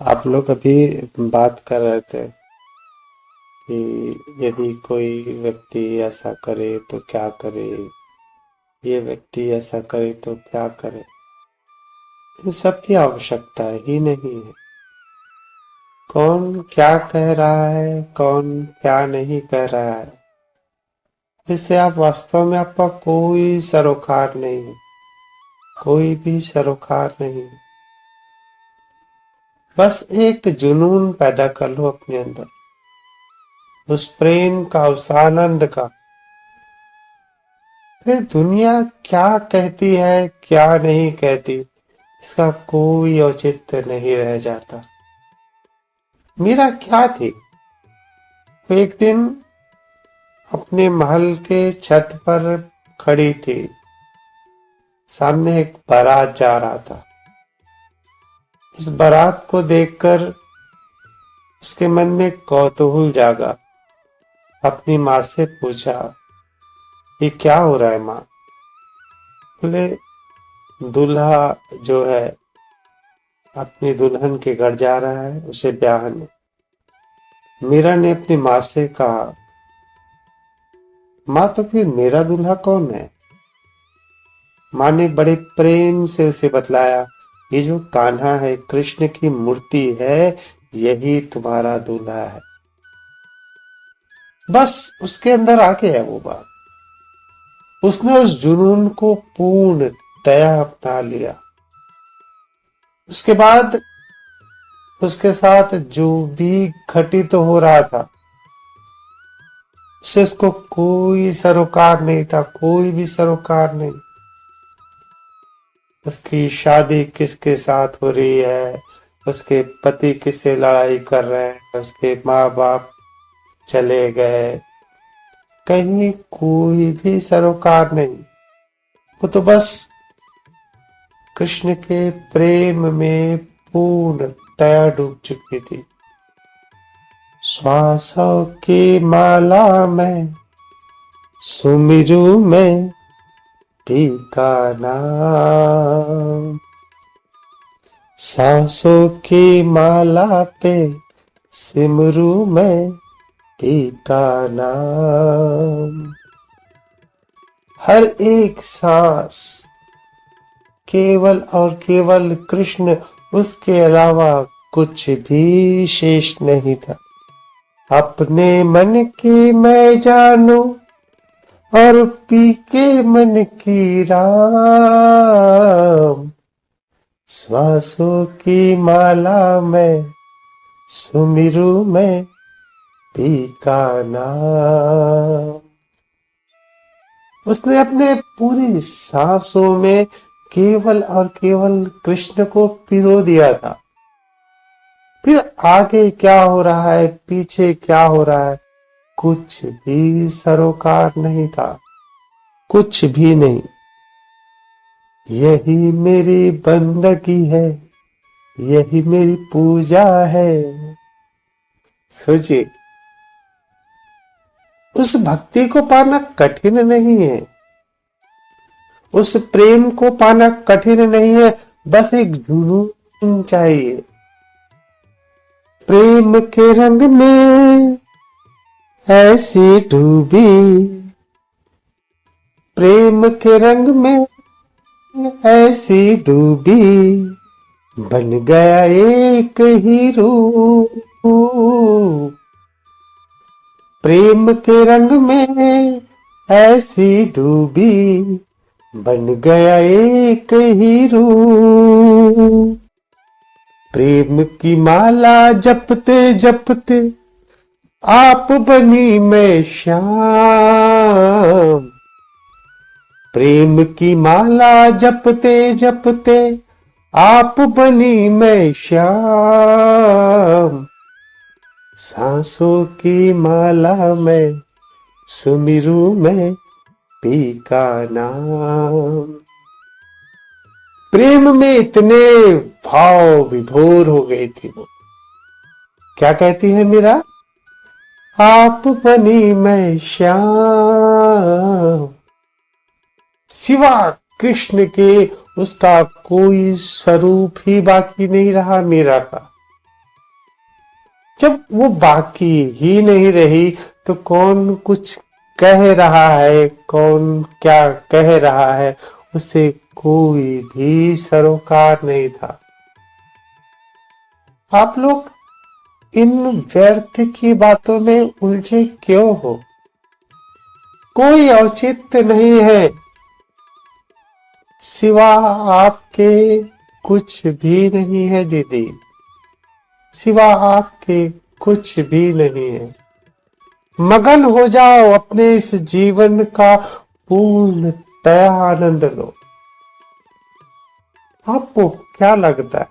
आप लोग अभी बात कर रहे थे कि यदि कोई व्यक्ति ऐसा करे तो क्या करे, ये व्यक्ति ऐसा करे तो क्या करे। इन सब की आवश्यकता ही नहीं है। कौन क्या कह रहा है, कौन क्या नहीं कह रहा है, इससे आप वास्तव में आपका कोई सरोकार नहीं है, कोई भी सरोकार नहीं है। बस एक जुनून पैदा कर लो अपने अंदर, उस प्रेम का, उस आनंद का। फिर दुनिया क्या कहती है, क्या नहीं कहती, इसका कोई औचित्य नहीं रह जाता। मीरा क्या थी, वो एक दिन अपने महल के छत पर खड़ी थी। सामने एक बारात जा रहा था। उस बारात को देखकर उसके मन में कौतूहल जागा। अपनी माँ से पूछा, ये क्या हो रहा है माँ? बोले, दूल्हा जो है अपनी दुल्हन के घर जा रहा है उसे ब्याहने। मीरा ने अपनी माँ से कहा, माँ तो फिर मेरा दूल्हा कौन है? माँ ने बड़े प्रेम से उसे बतलाया, ये जो कान्हा है, कृष्ण की मूर्ति है, यही तुम्हारा दूल्हा है। बस उसके अंदर आ गया वो बात। उसने उस जुनून को पूर्ण दया अपना लिया। उसके बाद उसके साथ जो भी घटित हो रहा था, उससे उसको कोई सरोकार नहीं था, कोई भी सरोकार नहीं। उसकी शादी किसके साथ हो रही है, उसके पति किससे लड़ाई कर रहे हैं, उसके माँ बाप चले गए, कहीं कोई भी सरोकार नहीं। वो तो बस कृष्ण के प्रेम में पूर्ण दया डूब चुकी थी। श्वासों की माला में सुमिरू में पी का नाम, सांसों की माला पे सिमरू में पी का नाम। हर एक सांस केवल और केवल कृष्ण, उसके अलावा कुछ भी शेष नहीं था। अपने मन की मैं जानू और पी के मन की राम, श्वासों की माला में सुमिरू में पी का नाम। उसने अपने पूरी सांसों में केवल और केवल कृष्ण को पिरो दिया था। फिर आगे क्या हो रहा है, पीछे क्या हो रहा है, कुछ भी सरोकार नहीं था, कुछ भी नहीं। यही मेरी बंदगी है, यही मेरी पूजा है। सोचिए, उस भक्ति को पाना कठिन नहीं है, उस प्रेम को पाना कठिन नहीं है, बस एक जुनून चाहिए। प्रेम के रंग में ऐसी डूबी, प्रेम के रंग में ऐसी डूबी, बन गया एक ही रूप। प्रेम के रंग में ऐसी डूबी, बन गया एक ही रूप। प्रेम की माला जपते जपते आप बनी मैं श्याम। प्रेम की माला जपते जपते आप बनी मैं श्याम। सांसों की माला में सुमिरू में पी का नाम। प्रेम में इतने भाव विभोर हो गई थी वो। क्या कहती है मीरा? आप बनी मैं श्याम। सिवा कृष्ण के उसका कोई स्वरूप ही बाकी नहीं रहा मीरा का। जब वो बाकी ही नहीं रही तो कौन कुछ कह रहा है, कौन क्या कह रहा है, उसे कोई भी सरोकार नहीं था। आप लोग इन व्यर्थ की बातों में उलझे क्यों हो? कोई औचित्य नहीं है, सिवा आपके कुछ भी नहीं है दीदी, सिवा आपके कुछ भी नहीं है। मगन हो जाओ अपने इस जीवन का पूर्णतया आनंद लो। आपको क्या लगता है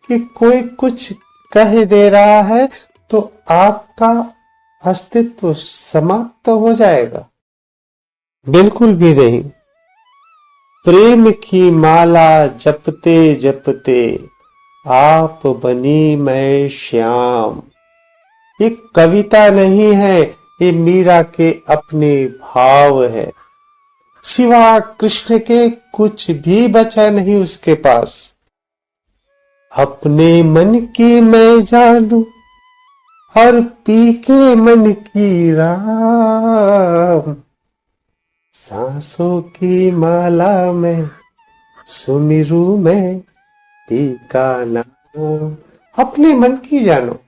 कि कोई कुछ कह दे रहा है तो आपका अस्तित्व समाप्त हो जाएगा? बिल्कुल भी नहीं। प्रेम की माला जपते जपते आप बनी मैं श्याम। ये कविता नहीं है, ये मीरा के अपने भाव है। सिवा कृष्ण के कुछ भी बचा नहीं उसके पास। अपने मन की मैं जानू और पी के मन की राम। सांसों की माला में सुमिरू में पी का नाम। अपने मन की जानो,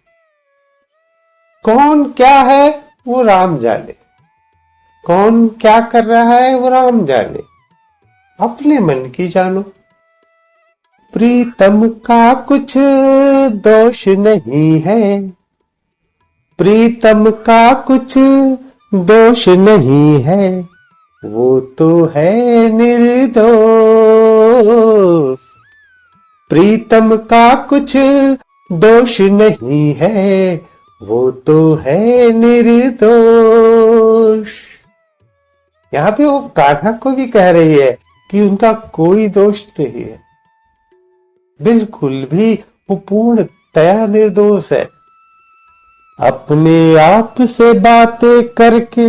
कौन क्या है वो राम जाने, कौन क्या कर रहा है वो राम जाने। अपने मन की जानो। प्रीतम का कुछ दोष नहीं है, प्रीतम का कुछ दोष नहीं है, वो तो है निर्दोष। प्रीतम का कुछ दोष नहीं है, वो तो है निर्दोष। यहाँ पे वो कान्हा को भी कह रही है कि उनका कोई दोष नहीं है, बिल्कुल भी वो पूर्णतया निर्दोष है। अपने आप से बातें करके,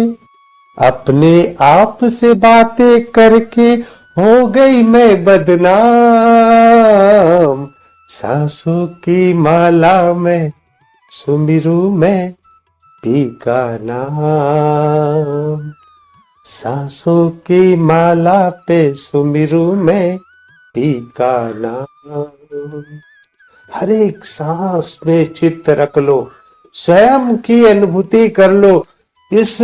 अपने आप से बातें करके हो गई मैं बदनाम। सांसों की माला में सुमिरू में पी का नाम। सांसों की माला पे सुमिरू में पी का नाम। हर एक सांस में चित्त रख लो, स्वयं की अनुभूति कर लो। इस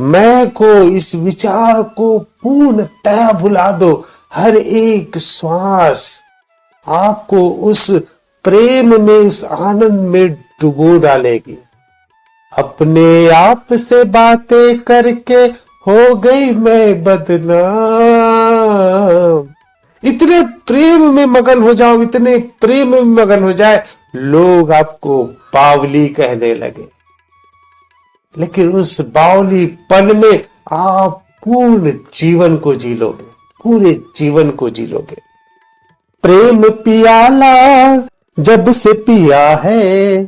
मैं को, इस विचार को पूर्णतः भुला दो। हर एक श्वास आपको उस प्रेम में, उस आनंद में डुबो डालेगी। अपने आप से बातें करके हो गई मैं बदनाम। इतने प्रेम में मगन हो जाओ, इतने प्रेम में मगन हो जाए, लोग आपको बावली कहने लगे। लेकिन उस बावलीपन में आप पूर्ण जीवन को जी लोगे, पूरे जीवन को जी लोगे। प्रेम पियाला जब से पिया है,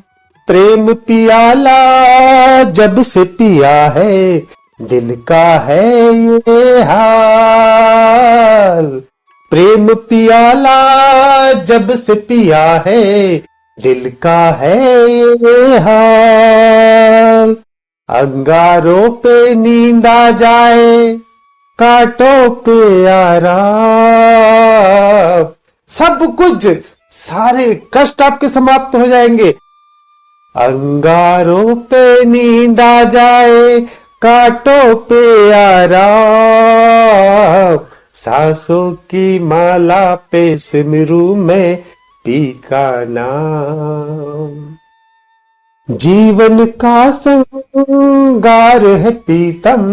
प्रेम पियाला जब से पिया है, दिल का है ये हाल। प्रेम पियाला जब से पिया है, दिल का है ये हाल। अंगारों पे नींद आ जाए, कांटों पे आराम। सब कुछ, सारे कष्ट आपके समाप्त हो जाएंगे। अंगारों पे नींद आ जाए, कांटों पे आराम। सांसों की माला पे सिमरू में पी का नाम। जीवन का श्रृंगार है प्रीतम,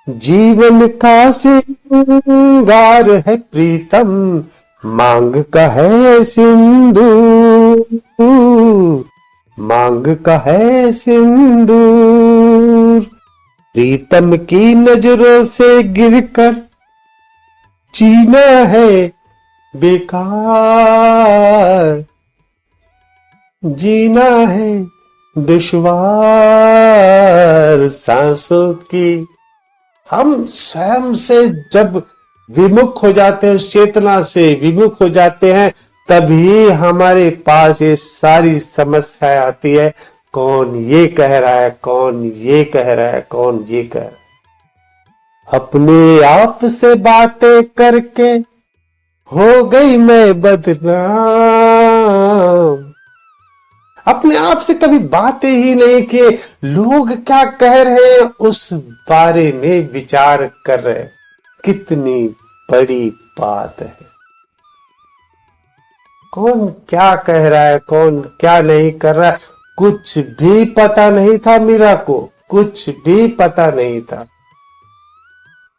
जीवन का श्रृंगार है प्रीतम। मांग का है सिंदूर, मांग का है सिंदूर। प्रीतम की नजरों से गिरकर जीना है बेकार, जीना है दुश्वार। सांसों की, हम स्वयं से जब विमुख हो जाते हैं, उस चेतना से विमुख हो जाते हैं, तभी हमारे पास ये सारी समस्या आती है। कौन ये कह रहा है, कौन ये कह रहा है, कौन ये कह रहा है। अपने आप से बातें करके हो गई मैं बदनाम। अपने आप से कभी बातें ही नहीं किए, लोग क्या कह रहे हैं उस बारे में विचार कर रहे हैं। कितनी बड़ी बात है। कौन क्या कह रहा है, कौन क्या नहीं कर रहा है, कुछ भी पता नहीं था मीरा को, कुछ भी पता नहीं था।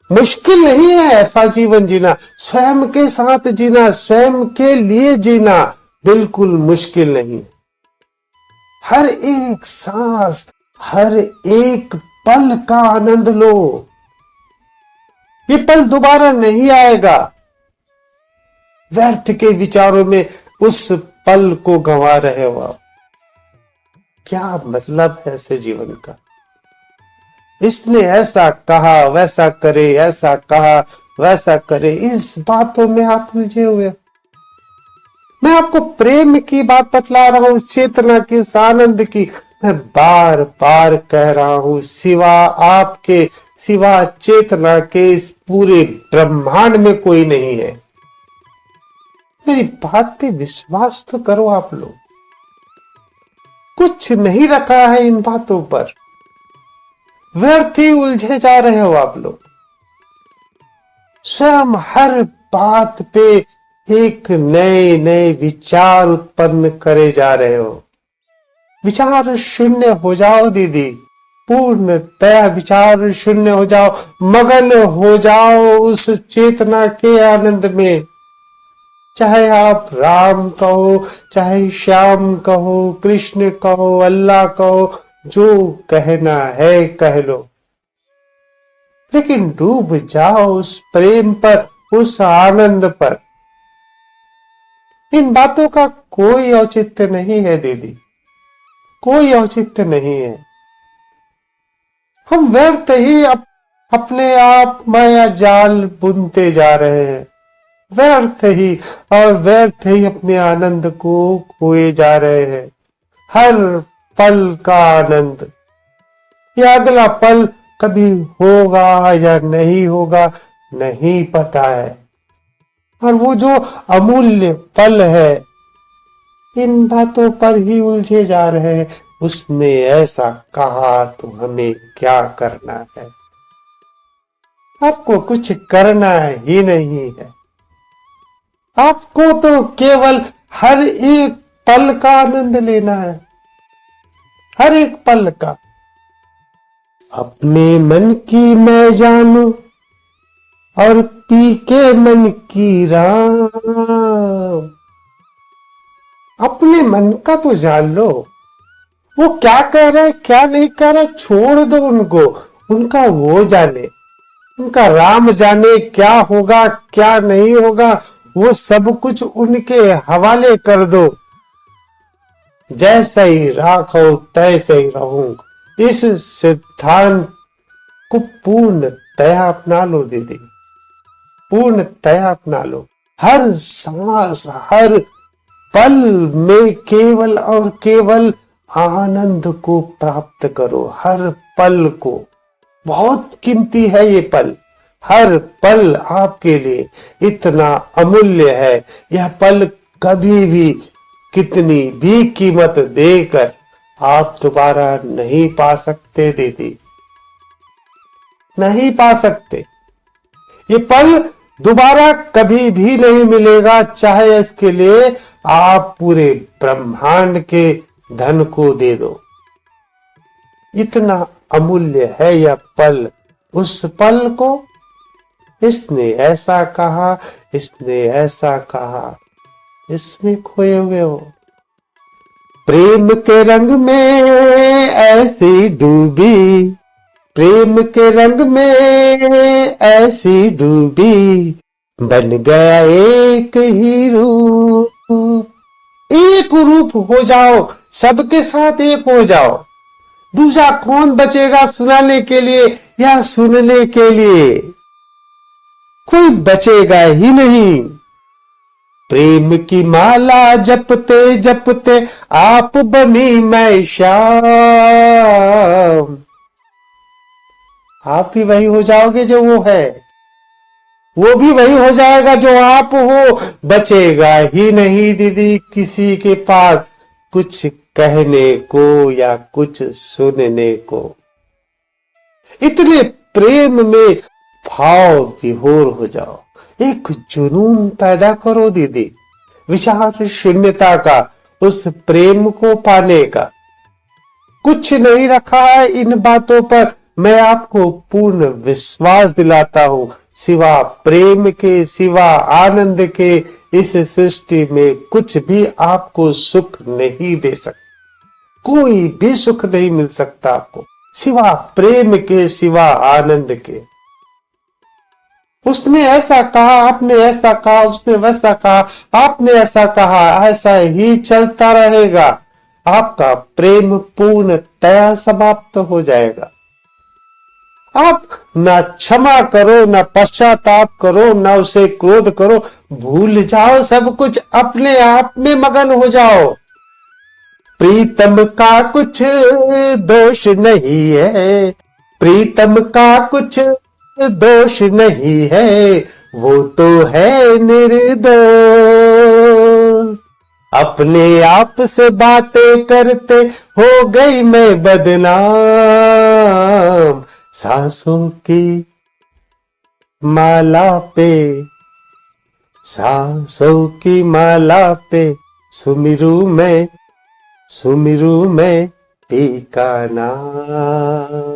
मुश्किल नहीं है ऐसा जीवन जीना, स्वयं के साथ जीना, स्वयं के लिए जीना बिल्कुल मुश्किल नहीं। हर एक सांस, हर एक पल का आनंद लो। ये पल दोबारा नहीं आएगा। व्यर्थ के विचारों में उस पल को गंवा रहे हो आप। क्या मतलब है ऐसे जीवन का। इसने ऐसा कहा, वैसा करे, ऐसा कहा, वैसा करे, इस बातों में आप उलझे हुए। मैं आपको प्रेम की बात बतला रहा हूं, उस चेतना की, उस आनंद की। मैं बार बार कह रहा हूं, सिवा आपके, सिवा चेतना के इस पूरे ब्रह्मांड में कोई नहीं है। मेरी बात पे विश्वास तो करो आप लोग। कुछ नहीं रखा है इन बातों पर, व्यर्थ ही उलझे जा रहे हो आप लोग। स्वयं हर बात पे एक नए नए विचार उत्पन्न करे जा रहे हो। विचार शून्य हो जाओ दीदी, पूर्णतया विचार शून्य हो जाओ, मगन हो जाओ उस चेतना के आनंद में। चाहे आप राम कहो, चाहे श्याम कहो, कृष्ण कहो, अल्लाह कहो, जो कहना है कह लो, लेकिन डूब जाओ उस प्रेम पर, उस आनंद पर। इन बातों का कोई औचित्य नहीं है दीदी, कोई औचित्य नहीं है। हम व्यर्थ ही अपने आप माया जाल बुनते जा रहे हैं, व्यर्थ ही, और व्यर्थ ही अपने आनंद को खोए जा रहे हैं। हर पल का आनंद, यह अगला पल कभी होगा या नहीं होगा नहीं पता है। और वो जो अमूल्य पल है, इन बातों पर ही उलझे जा रहे हैं। उसने ऐसा कहा तो हमें क्या करना है। आपको कुछ करना ही नहीं है। आपको तो केवल हर एक पल का आनंद लेना है, हर एक पल का। अपने मन की मैं जानू और पी के मन की राम। अपने मन का तो जान लो, वो क्या कह रहा है, क्या नहीं कह रहा, छोड़ दो उनको, उनका वो जाने, उनका राम जाने। क्या होगा क्या नहीं होगा वो सब कुछ उनके हवाले कर दो। जैसा ही राखो तैसे ही रहूं, इस सिद्धांत को पूर्णतया अपना लो दीदी, पूर्णतया अपना लो। हर सांस, हर पल में केवल और केवल आनंद को प्राप्त करो। हर पल को, बहुत कीमती है ये पल। हर पल आपके लिए इतना अमूल्य है। यह पल कभी भी, कितनी भी कीमत देकर आप दोबारा नहीं पा सकते दीदी, नहीं पा सकते। ये पल दोबारा कभी भी नहीं मिलेगा, चाहे इसके लिए आप पूरे ब्रह्मांड के धन को दे दो। इतना अमूल्य है यह पल। उस पल को इसने ऐसा कहा, इसने ऐसा कहा, इसमें खोए हुए हो। प्रेम के रंग में ऐसी डूबी, प्रेम के रंग में ऐसी डूबी, बन गया एक ही रूप। एक रूप हो जाओ, सबके साथ एक हो जाओ। दूसरा कौन बचेगा सुनाने के लिए या सुनने के लिए? कोई बचेगा ही नहीं। प्रेम की माला जपते जपते आप बनी मैं श्याम। आप भी वही हो जाओगे जो वो है, वो भी वही हो जाएगा जो आप हो। बचेगा ही नहीं दीदी किसी के पास कुछ कहने को या कुछ सुनने को। इतने प्रेम में भाव विभोर हो जाओ, एक जुनून पैदा करो दीदी, विचार शून्यता का, उस प्रेम को पाने का। कुछ नहीं रखा है इन बातों पर, मैं आपको पूर्ण विश्वास दिलाता हूं, सिवा प्रेम के, सिवा आनंद के इस सृष्टि में कुछ भी आपको सुख नहीं दे सकता। कोई भी सुख नहीं मिल सकता आपको सिवा प्रेम के, सिवा आनंद के। उसने ऐसा कहा, आपने ऐसा कहा, उसने वैसा कहा, आपने ऐसा कहा, ऐसा ही चलता रहेगा। आपका प्रेम पूर्णतया समाप्त हो जाएगा। आप ना क्षमा करो, ना पश्चाताप करो, ना उसे क्रोध करो, भूल जाओ सब कुछ, अपने आप में मगन हो जाओ। प्रीतम का कुछ दोष नहीं है, प्रीतम का कुछ दोष नहीं है, वो तो है निर्दोष। अपने आप से बातें करते हो गई मैं बदनाम। सांसों की माला पे, सांसों की माला पे सुमिरू मैं पी का नाम।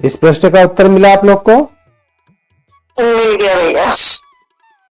इस प्रश्न का उत्तर मिला आप लोग को? मिल गया भैया।